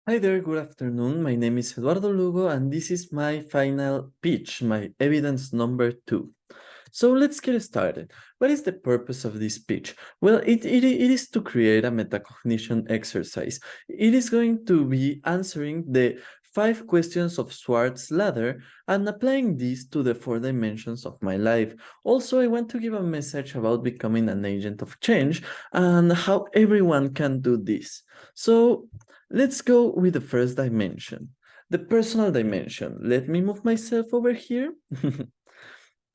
Hi there, good afternoon. My name is Eduardo Lugo, and this is my final pitch, my evidence number 2. So let's get started. What is the purpose of this pitch? Well, it is to create a metacognition exercise. It is going to be answering the 5 questions of Schwartz's ladder and applying these to the 4 dimensions of my life. Also, I want to give a message about becoming an agent of change and how everyone can do this. So let's go with the first dimension, the personal dimension. Let me move myself over here.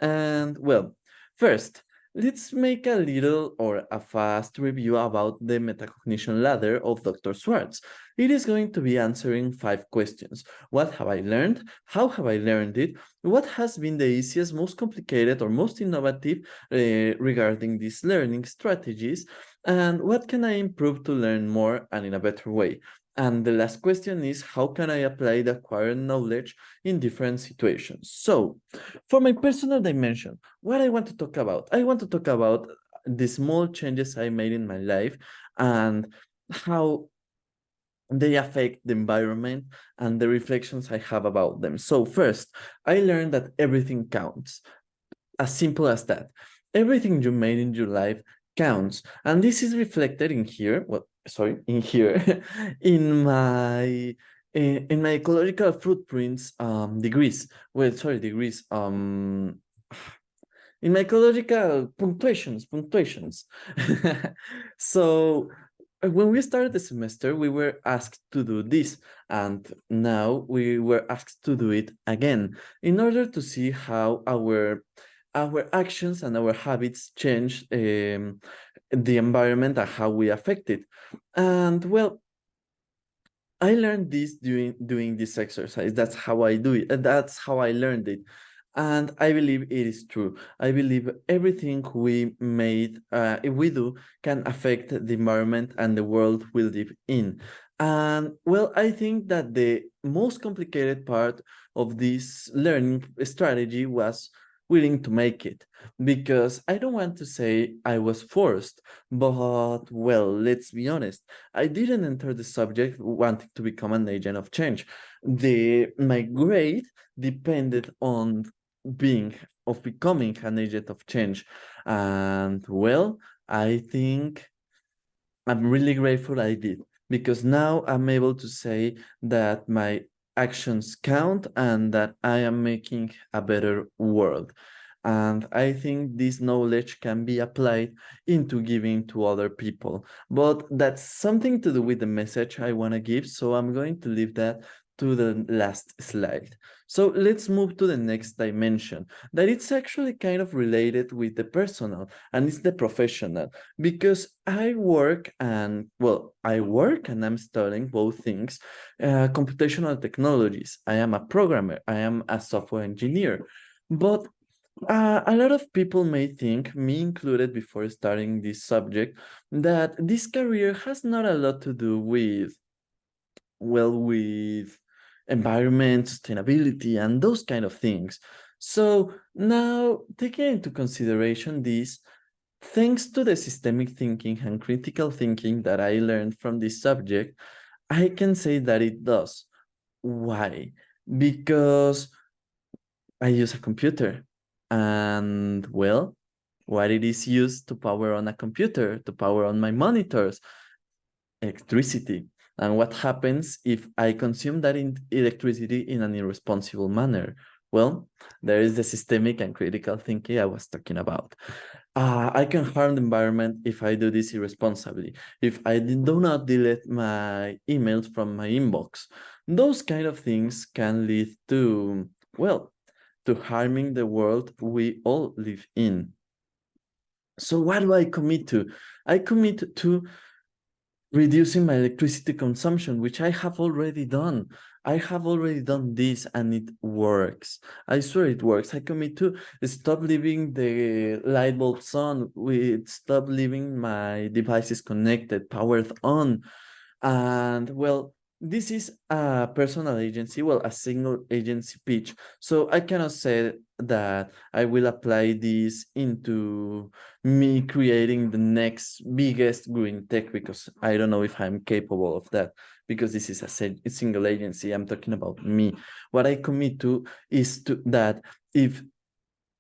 And well, first, let's make a little or a fast review about the metacognition ladder of Dr. Schwartz. It is going to be answering 5 questions. What have I learned? How have I learned it? What has been the easiest, most complicated, or most innovative regarding these learning strategies? And what can I improve to learn more and in a better way? And the last question is, how can I apply the acquired knowledge in different situations? So, for my personal dimension, what I want to talk about? I want to talk about the small changes I made in my life and how they affect the environment and the reflections I have about them. So first, I learned that everything counts. As simple as that. Everything you made in your life counts. And this is reflected in here, well, sorry, in here, in my ecological footprints degrees. Well, sorry, degrees. In my ecological punctuations. So when we started the semester, we were asked to do this, and now we were asked to do it again in order to see how our actions and our habits change the environment and how we affect it. And well, I learned this doing this exercise. That's how I do it. That's how I learned it. And I believe it is true. I believe everything we do can affect the environment and the world we live in. And well, I think that the most complicated part of this learning strategy was willing to make it, because I don't want to say I was forced, but well, let's be honest. I didn't enter the subject wanting to become an agent of change. My grade depended on becoming an agent of change. And well, I think I'm really grateful I did, because now I'm able to say that my actions count and that I am making a better world. And I think this knowledge can be applied into giving to other people. But that's something to do with the message I want to give. So I'm going to leave that to the last slide. So let's move to the next dimension, that it's actually kind of related with the personal, and it's the professional, because I work and I'm studying both things, computational technologies. I am a programmer, I am a software engineer, but a lot of people may think, me included before starting this subject, that this career has not a lot to do with environment, sustainability, and those kind of things. So now, taking into consideration this, thanks to the systemic thinking and critical thinking that I learned from this subject, I can say that it does. Why? Because I use a computer, and well, what it is used to power on a computer, to power on my monitors, electricity. And what happens if I consume that electricity in an irresponsible manner? Well, there is the systemic and critical thinking I was talking about. I can harm the environment if I do this irresponsibly, if I do not delete my emails from my inbox. Those kind of things can lead to, well, to harming the world we all live in. So what do I commit to? I commit to reducing my electricity consumption, which I have already done. I have already done this and it works. I swear it works. I commit to stop leaving the light bulbs on, stop leaving my devices connected, powered on. And well, this is a personal agency, well, a single agency pitch. So I cannot say that I will apply this into me creating the next biggest green tech, because I don't know if I'm capable of that. because this is a single agency. I'm talking about me. What I commit to is to that if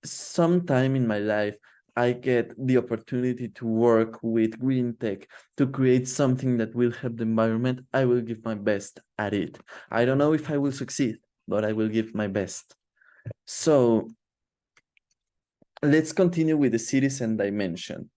sometime in my life I get the opportunity to work with green tech to create something that will help the environment, I will give my best at it. I don't know if I will succeed, but I will give my best. So let's continue with the citizen dimension.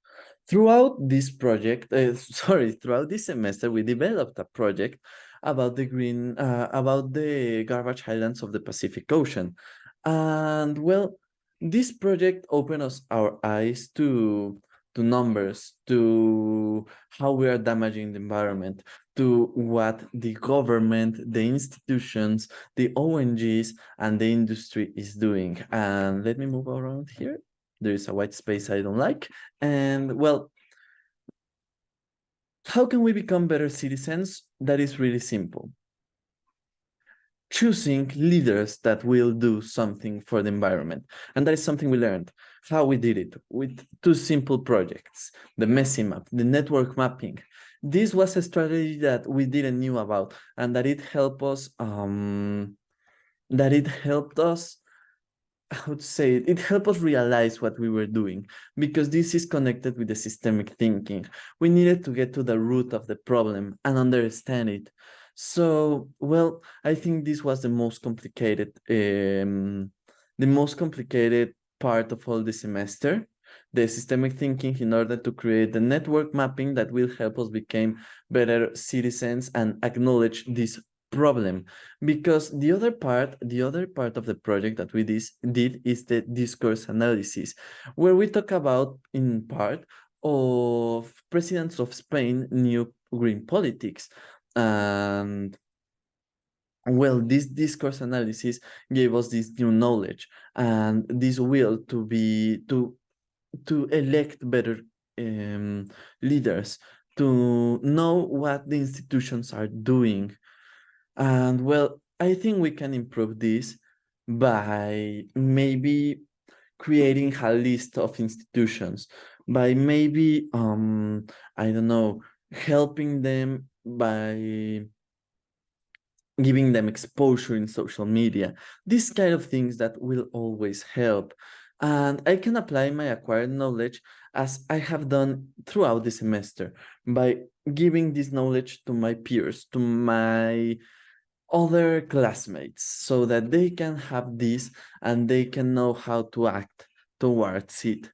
Throughout this project, throughout this semester, we developed a project about about the garbage islands of the Pacific Ocean. And well, this project opened us our eyes to numbers, to how we are damaging the environment, to what the government, the institutions, the ONGs, and the industry is doing. And let me move around here. There is a white space I don't like. And well, how can we become better citizens? That is really simple. Choosing leaders that will do something for the environment. And that is something we learned, how we did it with two simple projects, the Messi map, the network mapping. This was a strategy that we didn't knew about, and that it helped us, how to say it helped us realize what we were doing, because this is connected with the systemic thinking. We needed to get to the root of the problem and understand it. So, well, I think this was the most complicated part of all the semester, the systemic thinking in order to create the network mapping that will help us become better citizens and acknowledge this problem. Because the other part of the project that we did is the discourse analysis, where we talk about, in part, of presidents of Spain new green politics. And well, this discourse analysis gave us this new knowledge and this will to elect better leaders, to know what the institutions are doing. And well, I think we can improve this by maybe creating a list of institutions, by maybe I don't know, helping them by giving them exposure in social media, these kind of things that will always help. And I can apply my acquired knowledge as I have done throughout the semester by giving this knowledge to my peers, to my other classmates, so that they can have this and they can know how to act towards it.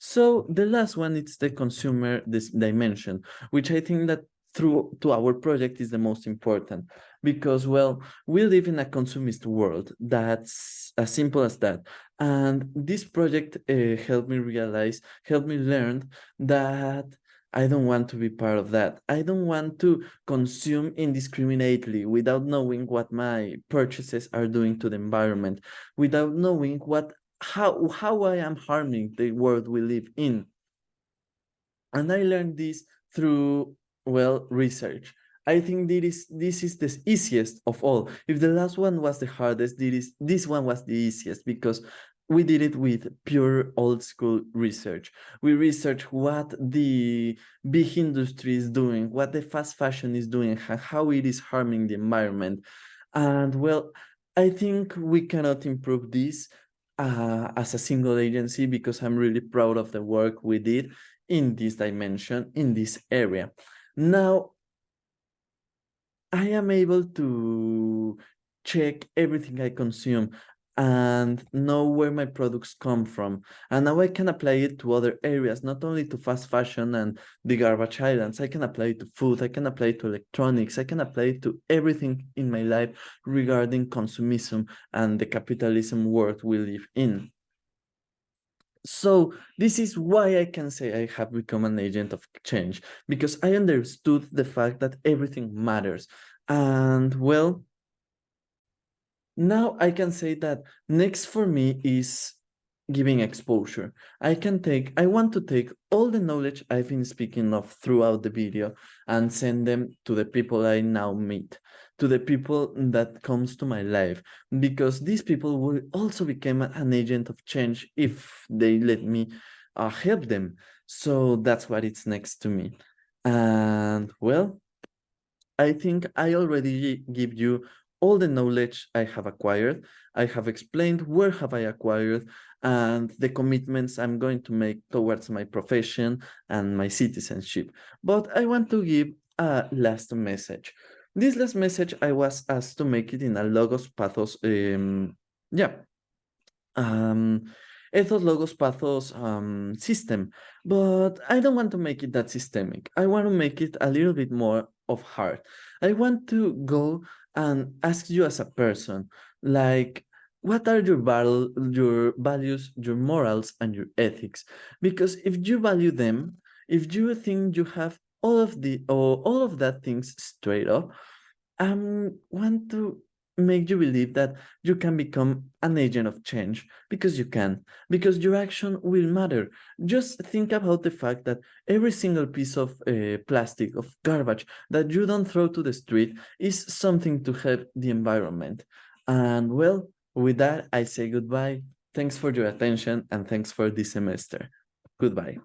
So the last one is the consumer this dimension, which I think that through to our project is the most important, because well, we live in a consumist world. That's as simple as that. And this project helped me learn that I don't want to be part of that. I don't want to consume indiscriminately without knowing what my purchases are doing to the environment, without knowing how I am harming the world we live in. And I learned this through, well, research. I think this is the easiest of all. If the last one was the hardest, this one was the easiest, because we did it with pure old school research. We researched what the big industry is doing, what the fast fashion is doing, how it is harming the environment. And well, I think we cannot improve this as a single agency, because I'm really proud of the work we did in this dimension, in this area. Now, I am able to check everything I consume and know where my products come from. And now I can apply it to other areas, not only to fast fashion and the garbage islands. I can apply it to food, I can apply it to electronics, I can apply it to everything in my life regarding consumism and the capitalism world we live in. So this is why I can say I have become an agent of change, because I understood the fact that everything matters. And well, now I can say that next for me is giving exposure. I want to take all the knowledge I've been speaking of throughout the video and send them to the people I now meet, to the people that comes to my life, because these people will also become an agent of change if they let me help them. So that's what it's next to me. And well, I think I already give you all the knowledge I have acquired. I have explained where have I acquired and the commitments I'm going to make towards my profession and my citizenship. But I want to give a last message. This last message, I was asked to make it in a Logos Pathos, yeah, um, ethos, logos, pathos system, but I don't want to make it that systemic. I want to make it a little bit more of heart. I want to go and ask you as a person, like, what are your values, your morals, and your ethics? Because if you value them, if you think you have all of the or all of that things straight up, I want to make you believe that you can become an agent of change because you can, because your action will matter. Just think about the fact that every single piece of plastic, of garbage that you don't throw to the street is something to help the environment. And well, with that, I say goodbye. Thanks for your attention and thanks for this semester. Goodbye.